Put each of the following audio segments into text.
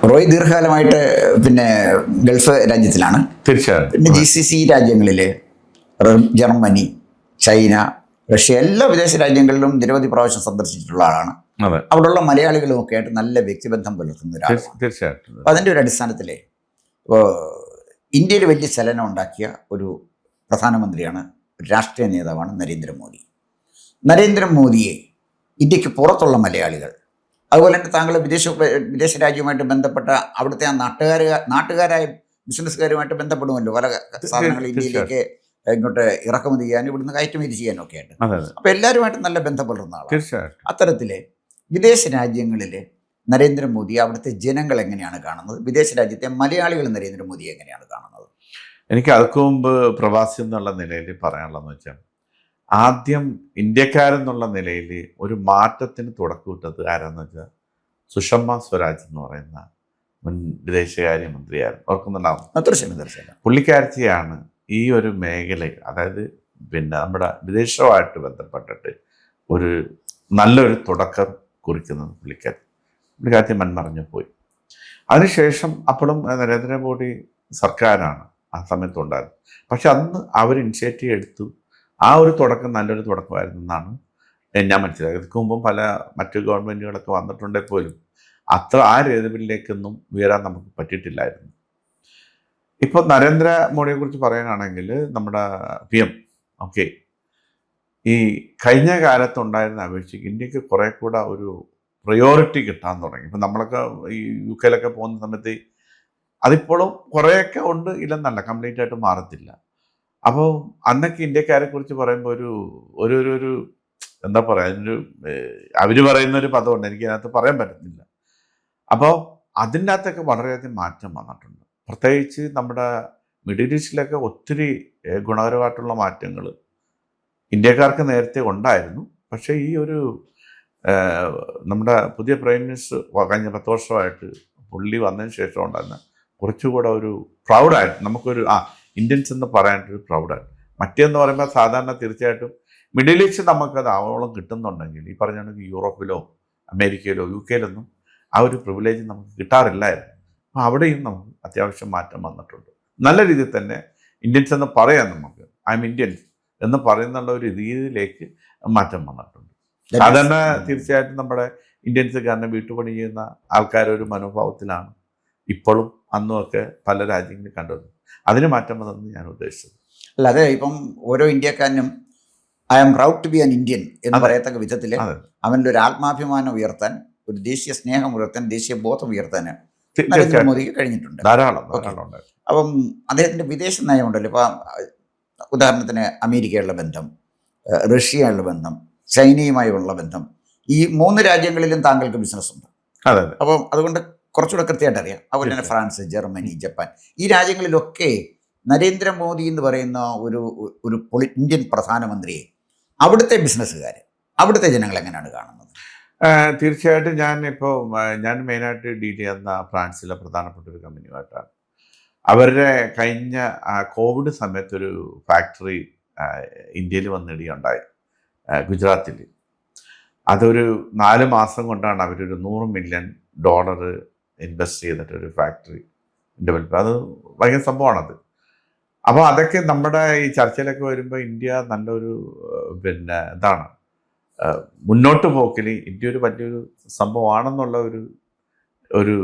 റോയ് ദീർഘകാലമായിട്ട് പിന്നെ ഗൾഫ് രാജ്യത്തിലാണ്. തീർച്ചയായും. പിന്നെ GCC രാജ്യങ്ങളിൽ ജർമ്മനി, ചൈന, റഷ്യ എല്ലാ വിദേശ രാജ്യങ്ങളിലും നിരവധി പ്രാവശ്യം സന്ദർശിച്ചിട്ടുള്ള ആളാണ്. അതെ, അവിടെയുള്ള മലയാളികളും ഒക്കെ ആയിട്ട് നല്ല വ്യക്തിബന്ധം പുലർത്തുന്ന ഒരാളാണ്. തീർച്ചയായിട്ടും. അപ്പം അതിൻ്റെ ഒരു അടിസ്ഥാനത്തിൽ ഇപ്പോൾ ഇന്ത്യയിൽ വലിയ ചലനം ഉണ്ടാക്കിയ ഒരു പ്രധാനമന്ത്രിയാണ്, ഒരു രാഷ്ട്രീയ നേതാവാണ് നരേന്ദ്രമോദി. നരേന്ദ്രമോദിയെ ഇന്ത്യക്ക് പുറത്തുള്ള മലയാളികൾ, അതുപോലെ തന്നെ താങ്കൾ വിദേശ രാജ്യവുമായിട്ട് ബന്ധപ്പെട്ട അവിടുത്തെ ആ നാട്ടുകാരായ ബിസിനസ്സുകാരുമായിട്ട് ബന്ധപ്പെടുമല്ലോ, പല സാധനങ്ങൾ ഇന്ത്യയിലേക്ക് ഇങ്ങോട്ട് ഇറക്കുമതി ചെയ്യാനും ഇവിടുന്ന് കയറ്റുമതി ചെയ്യാനും ഒക്കെ ആയിട്ട്. അപ്പോൾ എല്ലാവരുമായിട്ട് നല്ല ബന്ധം പുലർന്ന ആളാണ്. അത്തരത്തിൽ വിദേശ രാജ്യങ്ങളിൽ നരേന്ദ്രമോദി അവിടുത്തെ ജനങ്ങൾ എങ്ങനെയാണ് കാണുന്നത്, വിദേശ രാജ്യത്തെ മലയാളികൾ നരേന്ദ്രമോദി എങ്ങനെയാണ് കാണുന്നത്? എനിക്ക് അതിനു മുമ്പ് പ്രവാസി എന്നുള്ള നിലയിൽ പറയാനുള്ളതെന്ന് വെച്ചാൽ, ആദ്യം ഇന്ത്യക്കാരെന്നുള്ള നിലയിൽ ഒരു മാറ്റത്തിന് തുടക്കമിട്ടത് ആരാന്ന് വെച്ചാൽ സുഷമ സ്വരാജ് എന്ന് പറയുന്ന മുൻ വിദേശകാര്യമന്ത്രിയായിരുന്നു. ഓർക്കുന്നുണ്ടാവും? തീർച്ചയായും. പുള്ളിക്കാരത്തിയാണ് ഈ ഒരു മേഖലയിൽ, അതായത് നമ്മുടെ വിദേശവുമായിട്ട് ബന്ധപ്പെട്ടിട്ട് ഒരു നല്ലൊരു തുടക്കം കുറിക്കുന്നത് പുള്ളിക്കാരത്തി മൺമറഞ്ഞു പോയി. അതിനുശേഷം അപ്പോഴും നരേന്ദ്രമോദി സർക്കാരാണ് ആ സമയത്തുണ്ടായിരുന്നത്. പക്ഷെ അന്ന് അവർ ഇനിഷ്യേറ്റീവ് എടുത്തു. ആ ഒരു തുടക്കം നല്ലൊരു തുടക്കമായിരുന്നു എന്നാണ് ഞാൻ മനസ്സിലാക്കിയത്. ഇതിനു മുമ്പും പല മറ്റു ഗവൺമെൻറ്റുകളൊക്കെ വന്നിട്ടുണ്ടെങ്കിൽ പോലും അത്ര ആ ലെവലിലേക്കൊന്നും ഉയരാൻ നമുക്ക് പറ്റിയിട്ടില്ലായിരുന്നു. ഇപ്പോൾ നരേന്ദ്രമോദിയെ കുറിച്ച് പറയാനാണെങ്കിൽ നമ്മുടെ PM ഓക്കെ, ഈ കഴിഞ്ഞ കാലത്തുണ്ടായിരുന്ന അപേക്ഷിച്ച് ഇന്ത്യക്ക് കുറേ കൂടെ ഒരു പ്രയോറിറ്റി കിട്ടാൻ തുടങ്ങി. ഇപ്പം നമ്മളൊക്കെ ഈ UK പോകുന്ന സമയത്ത് അതിപ്പോഴും കുറേയൊക്കെ ഉണ്ട്, ഇല്ലെന്നല്ല, കംപ്ലീറ്റ് ആയിട്ട് മാറത്തില്ല. അപ്പോൾ അന്നൊക്കെ ഇന്ത്യക്കാരെ കുറിച്ച് പറയുമ്പോൾ ഒരു ഒരു എന്താ പറയുക, അതിനൊരു അവർ പറയുന്നൊരു പദമുണ്ട്, എനിക്ക് അതിനകത്ത് പറയാൻ പറ്റുന്നില്ല. അപ്പോൾ അതിൻ്റെ അകത്തൊക്കെ വളരെയധികം മാറ്റം വന്നിട്ടുണ്ട്. പ്രത്യേകിച്ച് നമ്മുടെ മിഡിൽ ഈസ്റ്റിലൊക്കെ ഒത്തിരി ഗുണകരമായിട്ടുള്ള മാറ്റങ്ങൾ ഇന്ത്യക്കാർക്ക് നേരത്തെ ഉണ്ടായിരുന്നു. പക്ഷേ ഈ ഒരു നമ്മുടെ പുതിയ പ്രൈം മിനിസ്റ്റർ കഴിഞ്ഞ 10 വർഷമായിട്ട് പുള്ളി വന്നതിന് ശേഷം ഉണ്ടായിരുന്ന കുറച്ചുകൂടെ ഒരു പ്രൗഡായിട്ട് നമുക്കൊരു ഇന്ത്യൻസ് എന്ന് പറയാനായിട്ടൊരു പ്രൗഡായിട്ട്. മറ്റേന്ന് പറയുമ്പോൾ സാധാരണ തീർച്ചയായിട്ടും മിഡിൽ ഈസ്റ്റ് നമുക്കത് ആവോളം കിട്ടുന്നുണ്ടെങ്കിൽ ഈ പറഞ്ഞാണെങ്കിൽ യൂറോപ്പിലോ അമേരിക്കയിലോ UK ആ ഒരു പ്രിവിലേജ് നമുക്ക് കിട്ടാറില്ലായിരുന്നു. അപ്പോൾ അവിടെയും നമുക്ക് അത്യാവശ്യം മാറ്റം വന്നിട്ടുണ്ട്. നല്ല രീതിയിൽ തന്നെ ഇന്ത്യൻസ് എന്ന് പറയാം, നമുക്ക് ഐ എം ഇന്ത്യൻ എന്ന് പറയുന്നുള്ള ഒരു രീതിയിലേക്ക് മാറ്റം വന്നിട്ടുണ്ട്. സാധാരണ തീർച്ചയായിട്ടും നമ്മുടെ ഇന്ത്യൻസ് കാരണം വീട്ടുപണി ചെയ്യുന്ന ആൾക്കാരൊരു മനോഭാവത്തിലാണ് ഇപ്പോഴും അന്നുമൊക്കെ പല രാജ്യങ്ങളിൽ കണ്ടത്. അതിന് മാറ്റം വന്നതെന്ന് ഞാൻ ഉദ്ദേശിച്ചത്. അല്ലാതെ ഇപ്പം ഓരോ ഇന്ത്യക്കാരനും I am proud to be an Indian എന്ന് പറയത്തക്ക വിധത്തിൽ അവൻ്റെ ഒരു ആത്മാഭിമാനം ഉയർത്താൻ, ഒരു ദേശീയ സ്നേഹം ഉയർത്താൻ, ദേശീയ ബോധം ഉയർത്താൻ നരേന്ദ്രമോദിക്ക് കഴിഞ്ഞിട്ടുണ്ട്. ധാരാളം. അപ്പം അദ്ദേഹത്തിൻ്റെ വിദേശ നയമുണ്ടല്ലോ. ഇപ്പം ഉദാഹരണത്തിന് അമേരിക്കയുള്ള ബന്ധം, റഷ്യയുള്ള ബന്ധം, ചൈനയുമായുള്ള ബന്ധം, ഈ 3 രാജ്യങ്ങളിലും താങ്കൾക്ക് ബിസിനസ് ഉണ്ട്. അപ്പം അതുകൊണ്ട് കുറച്ചുകൂടെ കൃത്യമായിട്ട് അറിയാം. അതുപോലെ തന്നെ ഫ്രാൻസ്, ജർമ്മനി, ജപ്പാൻ, ഈ രാജ്യങ്ങളിലൊക്കെ നരേന്ദ്രമോദി എന്ന് പറയുന്ന ഒരു ഇന്ത്യൻ പ്രധാനമന്ത്രിയെ അവിടുത്തെ ബിസിനസ്സുകാർ, അവിടുത്തെ ജനങ്ങൾ എങ്ങനെയാണ് കാണുന്നത്? തീർച്ചയായിട്ടും ഞാൻ മെയിനായിട്ട് ഡീൽ ചെയ്യുന്ന ഫ്രാൻസിലെ പ്രധാനപ്പെട്ട ഒരു കമ്പനിയുമായിട്ടാണ്. അവരുടെ കഴിഞ്ഞ കോവിഡ് സമയത്തൊരു ഫാക്ടറി ഇന്ത്യയിൽ വന്നിടുകയുണ്ടായി, ഗുജറാത്തിൽ. അതൊരു 4 മാസം കൊണ്ടാണ് അവരൊരു $100 മില്യൺ ഇൻവെസ്റ്റ് ചെയ്തിട്ടൊരു ഫാക്ടറി ഡെവലപ്പ്. അത് ഭയങ്കര സംഭവമാണത്. അപ്പോൾ അതൊക്കെ നമ്മുടെ ഈ ചർച്ചയിലൊക്കെ വരുമ്പോൾ ഇന്ത്യ നല്ലൊരു എന്താണ് മുന്നോട്ട് പോക്കിൽ ഇന്ത്യ ഒരു വലിയൊരു സംഭവമാണെന്നുള്ള ഒരു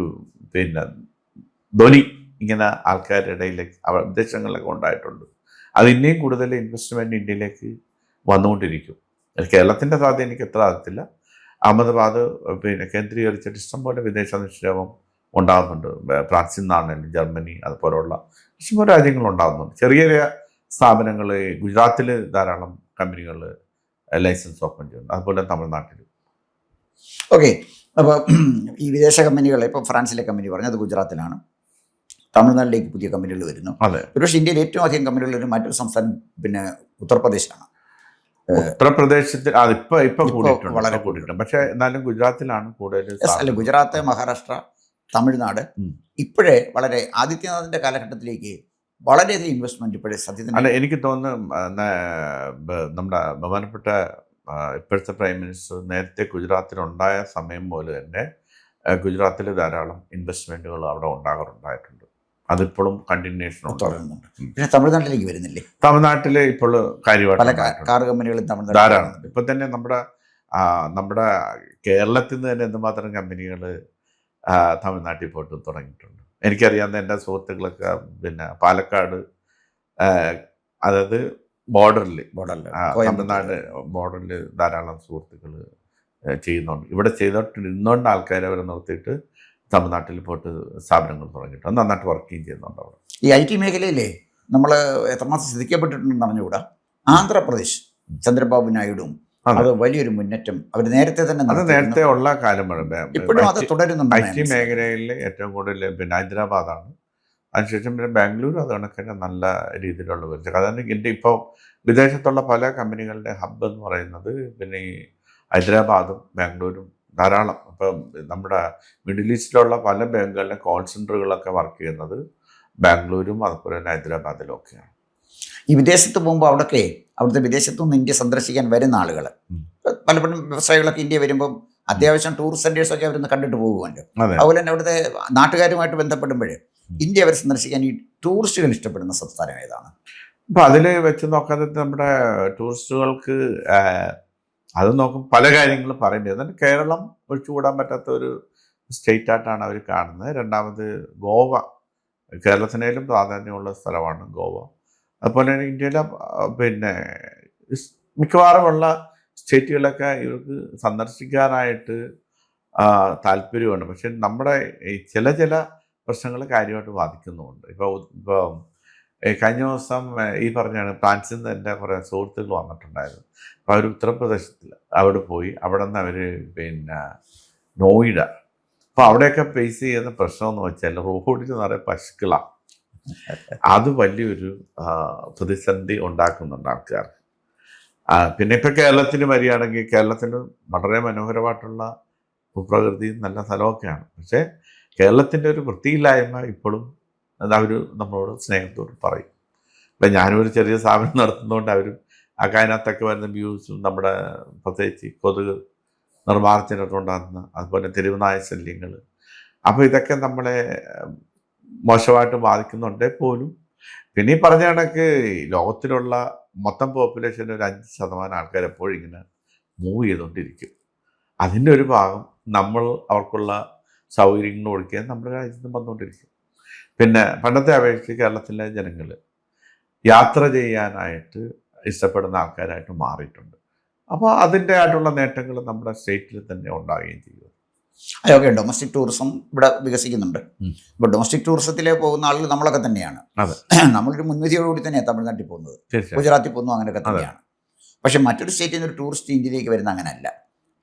ധ്വനി ഇങ്ങനെ ആൾക്കാരുടെ ഇടയിലേക്ക് വിദേശങ്ങളിലൊക്കെ ഉണ്ടായിട്ടുണ്ട്. അത് ഇനിയും കൂടുതൽ ഇൻവെസ്റ്റ്മെൻറ്റ് ഇന്ത്യയിലേക്ക് വന്നുകൊണ്ടിരിക്കും. കേരളത്തിൻ്റെ സാധ്യത എനിക്ക് എത്ര അറിയത്തില്ല. അഹമ്മദാബാദ് കേന്ദ്രീകരിച്ചിട്ട് ഇഷ്ടംപോലെ വിദേശ നിക്ഷേപം ഉണ്ടാകുന്നുണ്ട്. ഫ്രാൻസിൽ നിന്നാണെങ്കിലും ജർമ്മനി അതുപോലുള്ള ഇഷ്ടംപോലെ രാജ്യങ്ങളുണ്ടാകുന്നുണ്ട്. ചെറിയ ചെറിയ സ്ഥാപനങ്ങൾ ഗുജറാത്തിൽ ധാരാളം കമ്പനികൾ ലൈസൻസ് ഓപ്പൺ ചെയ്യുന്നുണ്ട്, അതുപോലെ തമിഴ്നാട്ടിൽ. ഓക്കെ, അപ്പോൾ ഈ വിദേശ കമ്പനികൾ, ഇപ്പോൾ ഫ്രാൻസിലെ കമ്പനി പറഞ്ഞു, അത് ഗുജറാത്തിലാണ്. തമിഴ്നാട്ടിലേക്ക് പുതിയ കമ്പനികൾ വരുന്നു. ഒരുപക്ഷെ ഇന്ത്യയിൽ ഏറ്റവും അധികം കമ്പനികൾ ഒരു മറ്റൊരു സംസ്ഥാനം ഉത്തർപ്രദേശാണ്. ഉത്തർപ്രദേശത്തിൽ ഇപ്പൊ വളരെ കൂടിയിട്ടുണ്ട്. പക്ഷേ എന്നാലും ഗുജറാത്തിലാണ് കൂടുതൽ. അല്ല, ഗുജറാത്ത്, മഹാരാഷ്ട്ര, തമിഴ്നാട് ഇപ്പോഴേ വളരെ ആദിത്യനാഥിന്റെ കാലഘട്ടത്തിലേക്ക് വളരെയധികം ഇൻവെസ്റ്റ്മെന്റ് ഇപ്പോഴേ സത്യത്തിൽ. അല്ല, എനിക്ക് തോന്നുന്നു നമ്മുടെ ബഹുമാനപ്പെട്ട ഇപ്പോഴത്തെ പ്രൈം മിനിസ്റ്റർ നേരത്തെ ഗുജറാത്തിലുണ്ടായ സമയം പോലെ തന്നെ ഗുജറാത്തിൽ ധാരാളം ഇൻവെസ്റ്റ്മെൻറ്റുകൾ അവിടെ ഉണ്ടായിട്ടുണ്ടായിട്ടുണ്ട്. അതിപ്പോഴും കണ്ടിന്യൂഷൻ ഉണ്ട്. തുടരുന്നുണ്ട്. പിന്നെ തമിഴ്നാട്ടിലേക്ക് വരുന്നില്ലേ? തമിഴ്നാട്ടിൽ ഇപ്പോൾ പല കാര്യമായിട്ട് കാർ കമ്പനികളും തമിഴ്നാട്ടിൽ ധാരാളം. ഇപ്പം തന്നെ നമ്മുടെ കേരളത്തിൽ നിന്ന് തന്നെ എന്തുമാത്രം കമ്പനികൾ തമിഴ്നാട്ടിൽ പോയിട്ട് തുടങ്ങിയിട്ടുണ്ട്. എനിക്കറിയാവുന്ന എൻ്റെ സുഹൃത്തുക്കളൊക്കെ പിന്നെ പാലക്കാട്, അതായത് ബോർഡറിൽ തമിഴ്നാട് ബോർഡറിൽ ധാരാളം സുഹൃത്തുക്കൾ ചെയ്യുന്നുണ്ട്. ഇവിടെ ചെയ്തോണ്ടിരുന്നോണ്ട് ആൾക്കാർ അവരെ നിർത്തിയിട്ട് തമിഴ്നാട്ടിൽ പോയിട്ട് സ്ഥാപനങ്ങൾ തുടങ്ങിയിട്ട് നന്നായിട്ട് വർക്കിംഗ് ചെയ്യുന്നുണ്ട് അവിടെ. ഈ IT മേഖലയിലെ നമ്മൾ എത്രമാത്രം ശ്രദ്ധിക്കപ്പെട്ടിട്ടുണ്ടെന്ന് അറിഞ്ഞുകൂടാ. ആന്ധ്രാപ്രദേശ് ചന്ദ്രബാബു നായിഡുവും അത് വലിയൊരു മുന്നേറ്റം അവർ നേരത്തെ തന്നെ അത് നേരത്തെ ഉള്ള കാലം ഇപ്പോഴും അത് തുടരുന്നുണ്ട്. IT മേഖലയിൽ ഏറ്റവും കൂടുതൽ പിന്നെ ഹൈദരാബാദാണ്. അതിനുശേഷം പിന്നെ ബാംഗ്ലൂർ അത് കണക്കിന് നല്ല രീതിയിലുള്ള വരുന്നത്. അതാണ് എൻ്റെ ഇപ്പോൾ വിദേശത്തുള്ള പല കമ്പനികളുടെ ഹബ്ബ് എന്ന് പറയുന്നത് പിന്നെ ഈ ഹൈദരാബാദും ബാംഗ്ലൂരും ധാരാളം. ഇപ്പം നമ്മുടെ മിഡിൽ ഈസ്റ്റിലുള്ള പല ബാങ്കുകളിലെ കോൾ സെൻ്ററുകളൊക്കെ വർക്ക് ചെയ്യുന്നത് ബാംഗ്ലൂരും അതുപോലെ തന്നെ ഹൈദരാബാദിലും ഒക്കെയാണ്. ഈ വിദേശത്ത് പോകുമ്പോൾ അവിടുത്തെ വിദേശത്തു നിന്ന് ഇന്ത്യ സന്ദർശിക്കാൻ വരുന്ന ആളുകൾ പലപ്പോഴും വ്യവസായികളൊക്കെ ഇന്ത്യ വരുമ്പം അത്യാവശ്യം ടൂറിസ്റ്റ് സെൻറ്റേഴ്സൊക്കെ അവരൊന്ന് കണ്ടിട്ട് പോകുമല്ലോ. അതുപോലെ തന്നെ അവിടുത്തെ നാട്ടുകാരുമായിട്ട് ബന്ധപ്പെടുമ്പോൾ ഇന്ത്യ അവർ സന്ദർശിക്കാൻ ഈ ടൂറിസ്റ്റുകൾ ഇഷ്ടപ്പെടുന്ന സംസ്ഥാനം ഏതാണ്? അപ്പോൾ അതിൽ വെച്ച് നോക്കാതെ നമ്മുടെ ടൂറിസ്റ്റുകൾക്ക് അത് നോക്കും പല കാര്യങ്ങളും പറയേണ്ടത്. എന്നാൽ കേരളം ഒഴിച്ചുകൂടാൻ പറ്റാത്ത ഒരു സ്റ്റേറ്റായിട്ടാണ് അവർ കാണുന്നത്. രണ്ടാമത് ഗോവ, കേരളത്തിനേലും പ്രാധാന്യമുള്ള സ്ഥലമാണ് ഗോവ. അതുപോലെ തന്നെ ഇന്ത്യയിലെ പിന്നെ മിക്കവാറുമുള്ള സ്റ്റേറ്റുകളൊക്കെ ഇവർക്ക് സന്ദർശിക്കാനായിട്ട് താല്പര്യമുണ്ട്. പക്ഷെ നമ്മുടെ ഈ ചില പ്രശ്നങ്ങൾ കാര്യമായിട്ട് ബാധിക്കുന്നുമുണ്ട്. ഇപ്പോൾ കഴിഞ്ഞ ദിവസം ഈ പറഞ്ഞാണ് ഫ്രാൻസിൽ നിന്ന് എൻ്റെ കുറേ സുഹൃത്തുക്കൾ വന്നിട്ടുണ്ടായിരുന്നു. അപ്പോൾ അവർ ഉത്തർപ്രദേശത്തിൽ അവിടെ പോയി. അവിടെ നിന്ന് അവർ പിന്നെ നോയിഡ. അപ്പോൾ അവിടെയൊക്കെ ഫേസ് ചെയ്യുന്ന പ്രശ്നമെന്ന് വെച്ചാൽ റോഡിൽ നിറയെ പശുക്കളാണ്. അത് വലിയൊരു പ്രതിസന്ധി ഉണ്ടാക്കുന്നുണ്ട് ആൾക്കാർക്ക്. പിന്നെ ഇപ്പം കേരളത്തിന് വരികയാണെങ്കിൽ കേരളത്തിന് വളരെ മനോഹരമായിട്ടുള്ള ഭൂപ്രകൃതിയും നല്ല സ്ഥലമൊക്കെയാണ്. പക്ഷേ കേരളത്തിൻ്റെ ഒരു വൃത്തിയില്ലായ്മ ഇപ്പോഴും അവർ നമ്മളോട് സ്നേഹത്തോട് പറയും. ഇപ്പം ഞാനൊരു ചെറിയ സ്ഥാപനം നടത്തുന്നതുകൊണ്ട് അവരും ആ അതിനകത്തൊക്കെ വരുന്ന വ്യൂസും നമ്മുടെ പ്രത്യേകിച്ച് കൊതുക് നിർമ്മാർജ്ജനമൊക്കെ ഉണ്ടാകുന്ന അതുപോലെ തെരുവുനായ ശല്യങ്ങൾ, അപ്പോൾ ഇതൊക്കെ നമ്മളെ മോശമായിട്ട് ബാധിക്കുന്നുണ്ടേ പോലും. പിന്നെ ഈ പറഞ്ഞ കണക്ക് ലോകത്തിലുള്ള മൊത്തം പോപ്പുലേഷൻ്റെ ഒരു 5% ആൾക്കാർ എപ്പോഴും ഇങ്ങനെ മൂവ് ചെയ്തുകൊണ്ടിരിക്കും. അതിൻ്റെ ഒരു ഭാഗം നമ്മൾ അവർക്കുള്ള സൗകര്യങ്ങൾ കൊടുക്കുക നമ്മുടെ രാജ്യത്ത് നിന്ന് വന്നുകൊണ്ടിരിക്കും. പിന്നെ പണ്ടത്തെ അപേക്ഷിച്ച് കേരളത്തിലെ ജനങ്ങൾ യാത്ര ചെയ്യാനായിട്ട് ഇഷ്ടപ്പെടുന്ന ആൾക്കാരായിട്ട് മാറിയിട്ടുണ്ട്. അപ്പോൾ അതിൻ്റെ ആയിട്ടുള്ള നേട്ടങ്ങൾ നമ്മുടെ സ്റ്റേറ്റിൽ തന്നെ ഉണ്ടാവുകയും ചെയ്യും. ഓക്കെ, ഡൊമസ്റ്റിക് ടൂറിസം ഇവിടെ വികസിക്കുന്നുണ്ട്. ഇപ്പോൾ ഡൊമസ്റ്റിക് ടൂറിസത്തിൽ പോകുന്ന ആളുകൾ നമ്മളൊക്കെ തന്നെയാണ്. നമ്മളൊരു മുൻവിധിയോടുകൂടി തന്നെയാണ് തമിഴ്നാട്ടിൽ പോകുന്നത്, ഗുജറാത്തിൽ പോകുന്നു, അങ്ങനെയൊക്കെ തന്നെയാണ്. പക്ഷെ മറ്റൊരു സ്റ്റേറ്റിൽ നിന്ന് ഒരു ടൂറിസ്റ്റ് ഇന്ത്യയിലേക്ക് വരുന്ന അങ്ങനെയല്ല.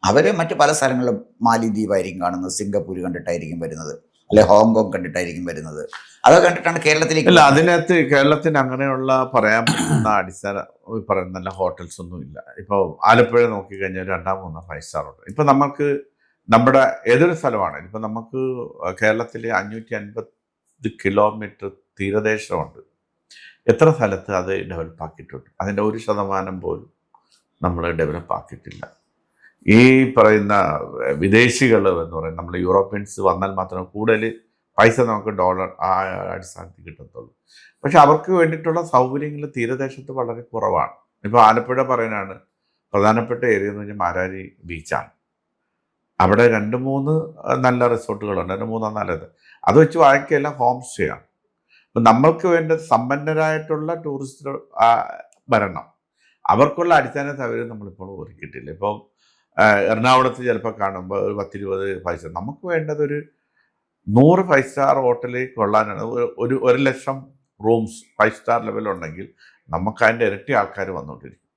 അവർ മറ്റ് പല സ്ഥലങ്ങളിലും മാലിദ്വീപായിരിക്കും കാണുന്നത്, സിംഗപ്പൂർ കണ്ടിട്ടായിരിക്കും വരുന്നത്, അല്ലെ ഹോങ്കോങ് കണ്ടിട്ടായിരിക്കും വരുന്നത്. അതൊക്കെ കണ്ടിട്ടാണ് കേരളത്തിലേക്ക്. അല്ല, അതിനകത്ത് കേരളത്തിന് അങ്ങനെയുള്ള പറയാൻ പറ്റുന്ന അടിസ്ഥാന പറയുന്ന നല്ല ഹോട്ടൽസ് ഒന്നും ഇല്ല. ഇപ്പോൾ ആലപ്പുഴ നോക്കിക്കഴിഞ്ഞാൽ 2-3 5 സ്റ്റാർ ഉണ്ട്. ഇപ്പം നമുക്ക് നമ്മുടെ ഏതൊരു സ്ഥലമാണ്, ഇപ്പം നമുക്ക് കേരളത്തിൽ 550 കിലോമീറ്റർ തീരദേശമുണ്ട്. എത്ര സ്ഥലത്ത് അത് ഡെവലപ്പ് ആക്കിയിട്ടുണ്ട്? അതിൻ്റെ 1% പോലും നമ്മൾ ഡെവലപ്പ് ആക്കിയിട്ടില്ല. ഈ പറയുന്ന വിദേശികൾ എന്ന് പറയുന്നത് നമ്മൾ യൂറോപ്യൻസ് വന്നാൽ മാത്രമേ കൂടുതൽ പൈസ നമുക്ക് ഡോളർ ആ അടിസ്ഥാനത്തിൽ കിട്ടത്തുള്ളൂ. പക്ഷെ അവർക്ക് വേണ്ടിയിട്ടുള്ള സൗകര്യങ്ങൾ തീരദേശത്ത് വളരെ കുറവാണ്. ഇപ്പോൾ ആലപ്പുഴ പറയാനാണ് പ്രധാനപ്പെട്ട ഏരിയ എന്ന് പറഞ്ഞാൽ മാരാരി ബീച്ചാണ്. അവിടെ 2-3 നല്ല റിസോർട്ടുകളുണ്ട്, 2-3 നല്ലത്. അത് വെച്ച് ബാക്കിയെല്ലാം ഹോം സ്റ്റേ ആണ്. അപ്പം നമ്മൾക്ക് വേണ്ട സമ്പന്നരായിട്ടുള്ള ടൂറിസ്റ്റ് വരണം, അവർക്കുള്ള അടിസ്ഥാന സൗകര്യം നമ്മളിപ്പോൾ ഒരുക്കിയിട്ടില്ല. ഇപ്പം എറണാകുളത്ത് ചിലപ്പോൾ കാണുമ്പോൾ ഒരു 10-20 5 സ്റ്റാർ, നമുക്ക് വേണ്ടത് ഒരു 100 5 സ്റ്റാർ ഹോട്ടലിൽ കൊള്ളാനാണ്. 1 ലക്ഷം റൂംസ് 5 സ്റ്റാർ ലെവലുണ്ടെങ്കിൽ നമുക്ക് അതിൻ്റെ ഇരട്ടി ആൾക്കാർ വന്നുകൊണ്ടിരിക്കും.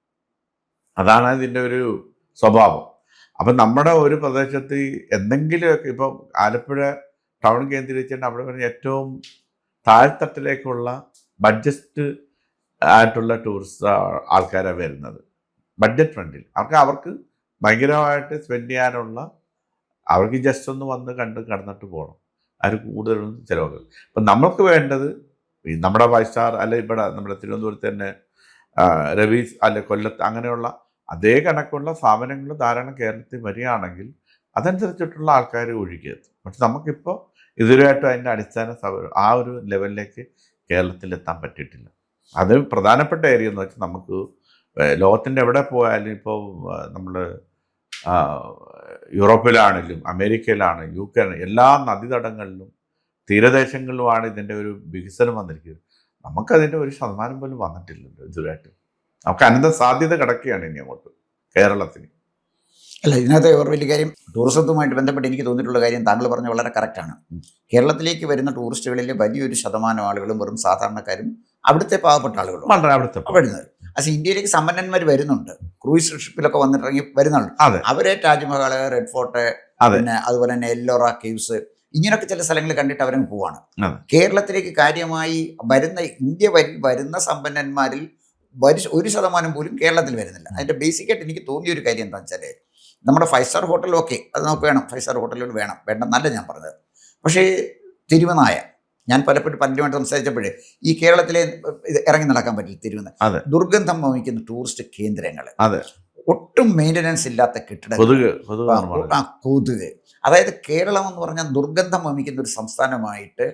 അതാണ് ഇതിൻ്റെ ഒരു സ്വഭാവം. അപ്പം നമ്മുടെ ഒരു പ്രദേശത്ത് എന്തെങ്കിലുമൊക്കെ ഇപ്പം ആലപ്പുഴ ടൗൺ കേന്ദ്രീകരിച്ചാൽ അവിടെ വരുന്ന ഏറ്റവും താഴ്ത്തട്ടിലേക്കുള്ള ബഡ്ജറ്റ് ആയിട്ടുള്ള ടൂറിസ്റ്റ് ആൾക്കാരാണ് വരുന്നത്. ബഡ്ജറ്റ് ഫ്രണ്ടിൽ അവർക്ക് ഭയങ്കരമായിട്ട് സ്പെൻഡ് ചെയ്യാനുള്ള, അവർക്ക് ജസ്റ്റ് ഒന്ന് വന്ന് കണ്ട് കടന്നിട്ട് പോകണം. അവർ കൂടുതലൊന്നും ചിലവാക്കും. അപ്പം നമ്മൾക്ക് വേണ്ടത് നമ്മുടെ 5 സ്റ്റാർ അല്ലെ ഇവിടെ നമ്മുടെ തിരുവനന്തപുരത്ത് തന്നെ രവീസ് അല്ലെ കൊല്ലത്ത് അങ്ങനെയുള്ള അതേ കണക്കുള്ള സ്ഥാപനങ്ങൾ ധാരാളം കേരളത്തിൽ വരികയാണെങ്കിൽ അതനുസരിച്ചിട്ടുള്ള ആൾക്കാർ ഒഴുകിയെത്തും. പക്ഷെ നമുക്കിപ്പോൾ ഇതുവരെയായിട്ടും അതിൻ്റെ അടിസ്ഥാന ആ ഒരു ലെവലിലേക്ക് കേരളത്തിൽ എത്താൻ പറ്റിയിട്ടില്ല. അത് പ്രധാനപ്പെട്ട ഏരിയ എന്ന് വെച്ചാൽ നമുക്ക് ലോകത്തിൻ്റെ എവിടെ പോയാലും ഇപ്പോൾ നമ്മൾ യൂറോപ്പിലാണെങ്കിലും അമേരിക്കയിലാണ് UK എല്ലാ നദീതടങ്ങളിലും തീരദേശങ്ങളിലുമാണ് ഇതിൻ്റെ ഒരു വികസനം വന്നിരിക്കുന്നത്. നമുക്കതിൻ്റെ 1% പോലും വന്നിട്ടില്ലല്ലോ ഇതുവരെയായിട്ട്. നമുക്ക് അനന്ത സാധ്യത കിടക്കുകയാണ് ഇനി അങ്ങോട്ട് കേരളത്തിന്. അല്ല, ഇതിനകത്ത് ഒരു വലിയ കാര്യം ടൂറിസവുമായിട്ട് ബന്ധപ്പെട്ട് എനിക്ക് തോന്നിയിട്ടുള്ള കാര്യം താങ്കൾ പറഞ്ഞ വളരെ കറക്റ്റാണ്. കേരളത്തിലേക്ക് വരുന്ന ടൂറിസ്റ്റുകളിൽ വലിയൊരു ശതമാനം ആളുകളും വെറും സാധാരണക്കാരും അവിടുത്തെ പാവപ്പെട്ട ആളുകളും അവിടുത്തെ വരുന്നത്. പക്ഷേ ഇന്ത്യയിലേക്ക് സമ്പന്നന്മാർ വരുന്നുണ്ട്, ക്രൂയിസ് ഷിപ്പിലൊക്കെ വന്നിട്ടിറങ്ങി വരുന്നുണ്ട്. അതെ, അവരെ താജ്മഹൽ, റെഡ് ഫോർട്ട്, അതെ, പിന്നെ അതുപോലെ തന്നെ എല്ലോറ കേവ്സ്, ഇങ്ങനെയൊക്കെ ചില സ്ഥലങ്ങൾ കണ്ടിട്ട് അവരങ്ങ് പോവാണ്. അതെ. കേരളത്തിലേക്ക് കാര്യമായി വരുന്ന സമ്പന്നന്മാരിൽ 1% പോലും കേരളത്തിൽ വരുന്നില്ല. അതിൻ്റെ ബേസിക്കായിട്ട് എനിക്ക് തോന്നിയ ഒരു കാര്യം എന്താണെന്ന് വെച്ചാൽ, നമ്മുടെ 5 സ്റ്റാർ ഹോട്ടൽ ഓക്കെ, അത് നമുക്ക് വേണം, 5 സ്റ്റാർ ഹോട്ടലുകൾ വേണം, വേണ്ടെന്നല്ല ഞാൻ പറഞ്ഞത്. പക്ഷേ തിരുവനായ, ഞാൻ പലരുമായിട്ട് സംസാരിച്ചപ്പോഴേ ഈ കേരളത്തിലെ ഇറങ്ങി നടക്കാൻ പറ്റില്ല. അതെ. ദുർഗന്ധം വമിക്കുന്ന ടൂറിസ്റ്റ് കേന്ദ്രങ്ങൾ, അതെ, ഒട്ടും മെയിൻ്റനൻസ് ഇല്ലാത്ത കെട്ടിടങ്ങൾ, കൊതുക്. അതായത് കേരളം എന്ന് പറഞ്ഞാൽ ദുർഗന്ധം വമിക്കുന്ന ഒരു സംസ്ഥാനമായിട്ട്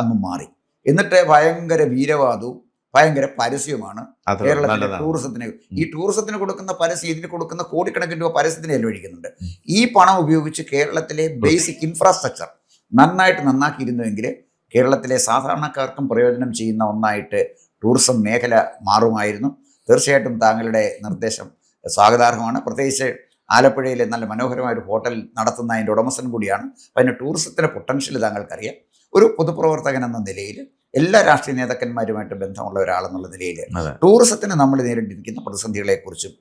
അങ്ങ് മാറി. എന്നിട്ട് ഭയങ്കര വീരവാദവും ഭയങ്കര പരസ്യവുമാണ് കേരളത്തിലെ ടൂറിസത്തിന്. ഈ ടൂറിസത്തിന് കൊടുക്കുന്ന പരസ്യം, ഇതിന് കൊടുക്കുന്ന കോടിക്കണക്കിന് രൂപ പരസ്യത്തിന് ചെലവഴിക്കുന്നുണ്ട്. ഈ പണം ഉപയോഗിച്ച് കേരളത്തിലെ ബേസിക് ഇൻഫ്രാസ്ട്രക്ചർ നന്നാക്കിയിരുന്നുവെങ്കിൽ കേരളത്തിലെ സാധാരണക്കാർക്കും പ്രയോജനം ചെയ്യുന്ന ഒന്നായിട്ട് ടൂറിസം മേഖല മാറുമായിരുന്നു. തീർച്ചയായിട്ടും താങ്കളുടെ നിർദ്ദേശം സ്വാഗതാർഹമാണ്. പ്രത്യേകിച്ച് ആലപ്പുഴയിലെ നല്ല മനോഹരമായ ഒരു ഹോട്ടൽ നടത്തുന്നതിൻ്റെ ഉടമസ്ഥൻ കൂടിയാണ്. അതിന് ടൂറിസത്തിൻ്റെ പൊട്ടൻഷ്യൽ താങ്കൾക്കറിയാം. ഒരു പൊതുപ്രവർത്തകൻ എന്ന നിലയിൽ, എല്ലാ രാഷ്ട്രീയ നേതാക്കന്മാരുമായിട്ട് ബന്ധമുള്ള ഒരാളെന്നുള്ള നിലയിൽ ടൂറിസത്തിന് നമ്മൾ നേരിട്ടിരിക്കുന്ന പ്രതിസന്ധികളെക്കുറിച്ചും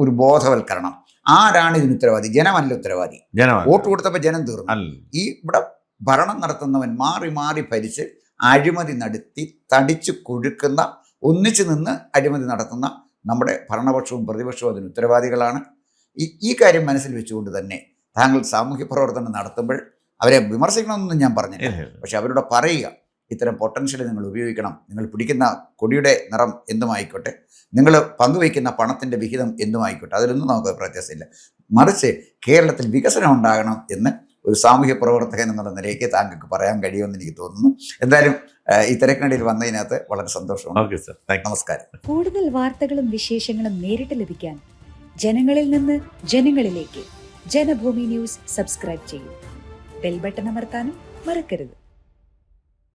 ഒരു ബോധവൽക്കരണം. ആരാണ് ഇതിന് ഉത്തരവാദി? ജനമല്ല ഉത്തരവാദി. വോട്ട് കൊടുത്തപ്പോൾ ജനം തീർന്നു. ഈ ഇവിടെ ഭരണം നടത്തുന്നവൻ മാറി മാറി ഭരിച്ച് അഴിമതി നടത്തി തടിച്ചു കൊഴുക്കുന്ന, ഒന്നിച്ചു നിന്ന് അഴിമതി നടത്തുന്ന നമ്മുടെ ഭരണപക്ഷവും പ്രതിപക്ഷവും അതിന് ഉത്തരവാദികളാണ്. ഈ കാര്യം മനസ്സിൽ വെച്ചുകൊണ്ട് തന്നെ താങ്കൾ സാമൂഹ്യ പ്രവർത്തനം നടത്തുമ്പോൾ അവരെ വിമർശിക്കണമെന്നൊന്നും ഞാൻ പറഞ്ഞില്ല. പക്ഷെ അവരോട് പറയുക, ഇത്തരം പൊട്ടൻഷ്യൽ നിങ്ങൾ ഉപയോഗിക്കണം. നിങ്ങൾ പിടിക്കുന്ന കൊടിയുടെ നിറം എന്തുമായിക്കോട്ടെ, നിങ്ങൾ പങ്കുവയ്ക്കുന്ന പണത്തിൻ്റെ വിഹിതം എന്തുമായിക്കോട്ടെ, അതിലൊന്നും നമുക്ക് വ്യത്യാസമില്ല. മറിച്ച് കേരളത്തിൽ വികസനം ഉണ്ടാകണം എന്ന് ഒരു സാമൂഹ്യ പ്രവർത്തകൻ എന്നുള്ള നിലയ്ക്ക് താങ്കൾക്ക് പറയാൻ കഴിയുമെന്ന് എനിക്ക് തോന്നുന്നു. എന്തായാലും ഈ തിരക്കിനിടയിൽ വന്നതിനകത്ത് വളരെ സന്തോഷമാണ്. നമസ്കാരം. കൂടുതൽ വാർത്തകളും വിശേഷങ്ങളും നേരിട്ട് ലഭിക്കാൻ ജനങ്ങളിൽ നിന്ന് ജനങ്ങളിലേക്ക് ജനഭൂമി ന്യൂസ് സബ്സ്ക്രൈബ് ചെയ്യൂ. ബെൽ ബട്ടൺ അമർത്താനും മറക്കരുത്.